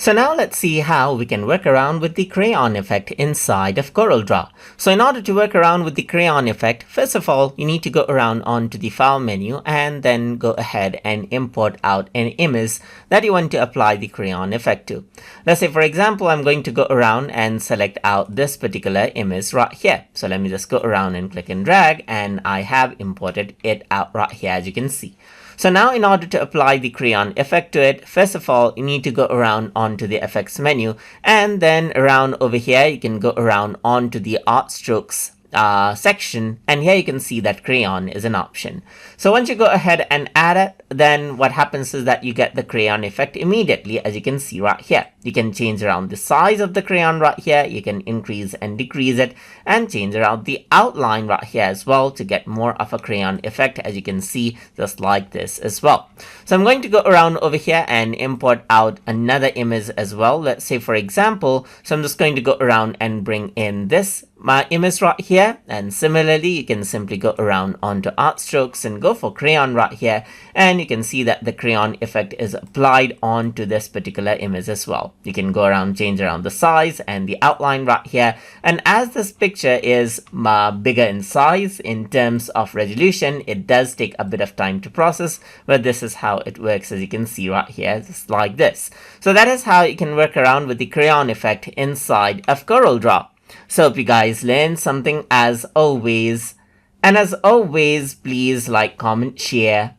So now let's see how we can work around with the crayon effect inside of Corel Draw. So in order to work around with the crayon effect, first of all, you need to go around onto the file menu and then go ahead and import out an image that you want to apply the crayon effect to. Let's say, for example, I'm going to go around and select out this particular image right here. So let me just go around and click and drag, and I have imported it out right here, as you can see. So now in order to apply the crayon effect to it, first of all, you need to go around onto the effects menu, and then around over here, you can go around onto the art strokes section, and here you can see that crayon is an option. So once you go ahead and add it, then what happens is that you get the crayon effect immediately, as you can see right here. You can change around the size of the crayon right here, you can increase and decrease it, and change around the outline right here as well to get more of a crayon effect, as you can see, just like this as well. So I'm going to go around over here and import out another image as well. Let's say, for example, so I'm just going to go around and bring in this my image right here, and similarly you can simply go around onto art strokes and go for crayon right here, and you can see that the crayon effect is applied onto this particular image as well. You can go around, change around the size and the outline right here, and as this picture is bigger in size in terms of resolution, it does take a bit of time to process, but this is how it works, as you can see right here, just like this. So that is how you can work around with the crayon effect inside of Corel Draw. So hope you guys learned something as always. And as always, please like, comment, share,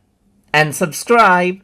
and subscribe.